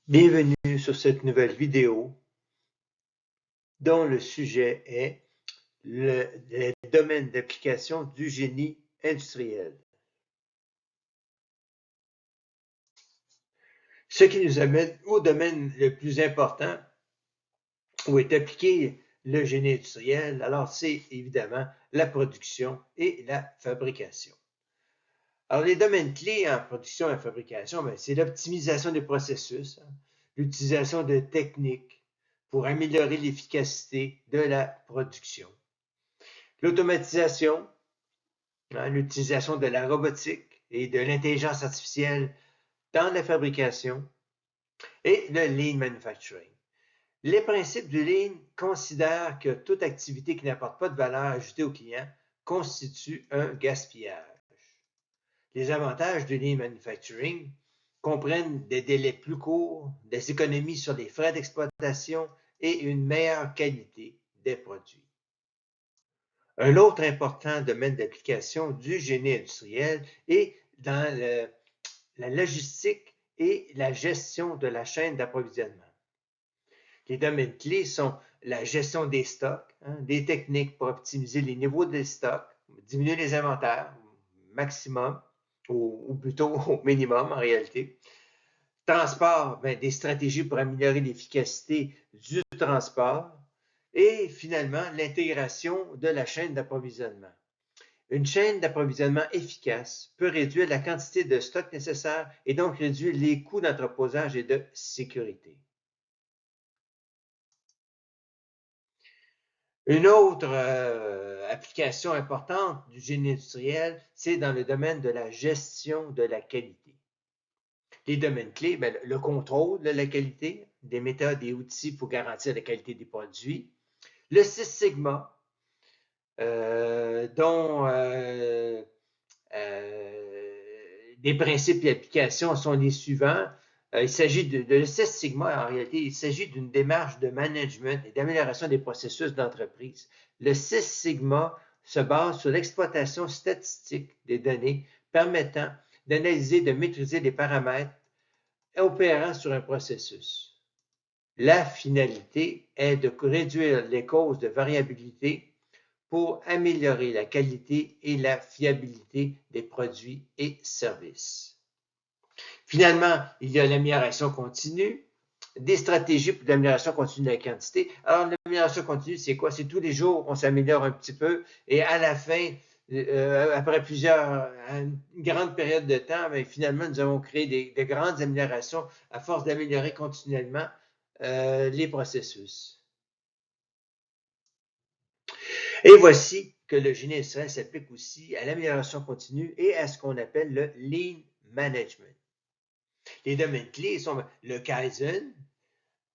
Bienvenue sur cette nouvelle vidéo dont le sujet est le domaine d'application du génie industriel. Ce qui nous amène au domaine le plus important où est appliqué le génie industriel. Alors, c'est évidemment la production et la fabrication. Alors, les domaines clés en production et fabrication, c'est l'optimisation des processus, l'utilisation de techniques pour améliorer l'efficacité de la production, l'automatisation, l'utilisation de la robotique et de l'intelligence artificielle dans la fabrication et le lean manufacturing. Les principes du lean considèrent que toute activité qui n'apporte pas de valeur ajoutée au client constitue un gaspillage. Les avantages du lean manufacturing comprennent des délais plus courts, des économies sur les frais d'exploitation et une meilleure qualité des produits. Un autre important domaine d'application du génie industriel est dans la logistique et la gestion de la chaîne d'approvisionnement. Les domaines clés sont la gestion des stocks, des techniques pour optimiser les niveaux des stocks, diminuer les inventaires au maximum, ou plutôt au minimum en réalité. Transport, des stratégies pour améliorer l'efficacité du transport. Et finalement, l'intégration de la chaîne d'approvisionnement. Une chaîne d'approvisionnement efficace peut réduire la quantité de stock nécessaire et donc réduire les coûts d'entreposage et de sécurité. Une autre application importante du génie industriel, c'est dans le domaine de la gestion de la qualité. Les domaines clés, le contrôle de la qualité, des méthodes et outils pour garantir la qualité des produits, le Six Sigma, dont des principes et applications sont les suivants. Il s'agit de le Six Sigma, en réalité, il s'agit d'une démarche de management et d'amélioration des processus d'entreprise. Le Six Sigma se base sur l'exploitation statistique des données permettant d'analyser et de maîtriser les paramètres opérant sur un processus. La finalité est de réduire les causes de variabilité pour améliorer la qualité et la fiabilité des produits et services. Finalement, il y a l'amélioration continue, des stratégies pour l'amélioration continue de la quantité. Alors, l'amélioration continue, c'est quoi? C'est tous les jours, on s'améliore un petit peu et à la fin, après une grande période de temps, finalement, nous avons créé de grandes améliorations à force d'améliorer continuellement les processus. Et voici que le génie industriel s'applique aussi à l'amélioration continue et à ce qu'on appelle le lean management. Les domaines clés sont le Kaizen.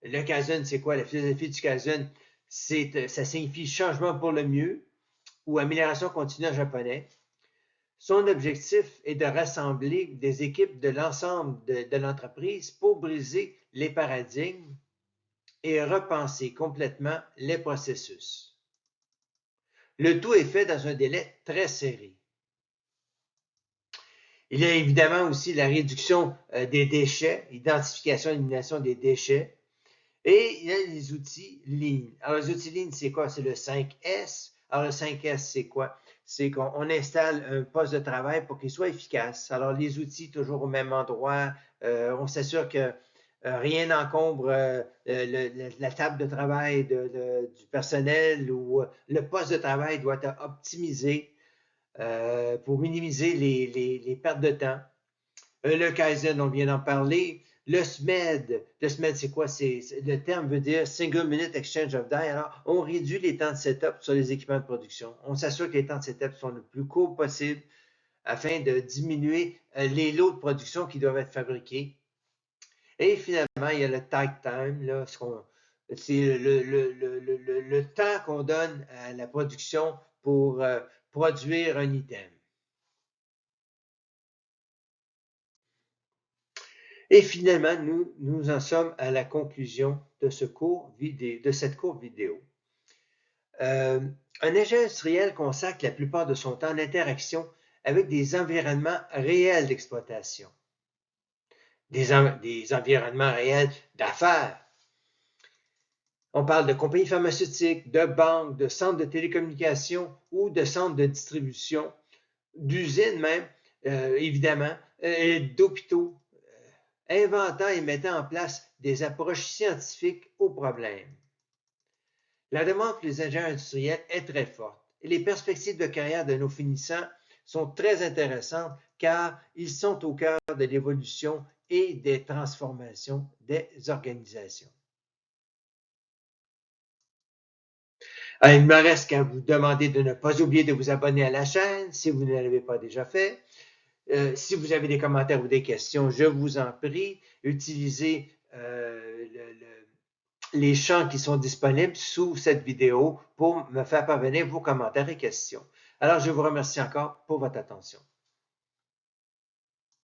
Le Kaizen, c'est quoi? La philosophie du Kaizen, ça signifie changement pour le mieux ou amélioration continue en japonais. Son objectif est de rassembler des équipes de l'ensemble de l'entreprise pour briser les paradigmes et repenser complètement les processus. Le tout est fait dans un délai très serré. Il y a évidemment aussi la réduction des déchets, identification et élimination des déchets. Et il y a les outils Lean. Alors, les outils Lean, c'est quoi? C'est le 5S. Alors, le 5S, c'est quoi? C'est qu'on installe un poste de travail pour qu'il soit efficace. Alors, les outils, toujours au même endroit. On s'assure que rien n'encombre la table de travail du personnel ou le poste de travail doit être optimisé pour minimiser les pertes de temps. Le Kaizen, on vient d'en parler. Le SMED, c'est quoi? Le terme veut dire Single Minute Exchange of Die. Alors, on réduit les temps de setup sur les équipements de production. On s'assure que les temps de setup sont le plus courts possible afin de diminuer les lots de production qui doivent être fabriqués. Et finalement, il y a le tag time, là, c'est le temps qu'on donne à la production pour produire un item. Et finalement, nous en sommes à la conclusion de cette courte vidéo. Un ingénieur industriel consacre la plupart de son temps en interaction avec des environnements réels d'exploitation. des environnements réels d'affaires. On parle de compagnies pharmaceutiques, de banques, de centres de télécommunications ou de centres de distribution, d'usines même, évidemment, d'hôpitaux, inventant et mettant en place des approches scientifiques aux problèmes. La demande pour les ingénieurs industriels est très forte et les perspectives de carrière de nos finissants sont très intéressantes car ils sont au cœur de l'évolution et des transformations des organisations. Alors, il ne me reste qu'à vous demander de ne pas oublier de vous abonner à la chaîne si vous ne l'avez pas déjà fait. Si vous avez des commentaires ou des questions, je vous en prie, utilisez les champs qui sont disponibles sous cette vidéo pour me faire parvenir vos commentaires et questions. Alors, je vous remercie encore pour votre attention.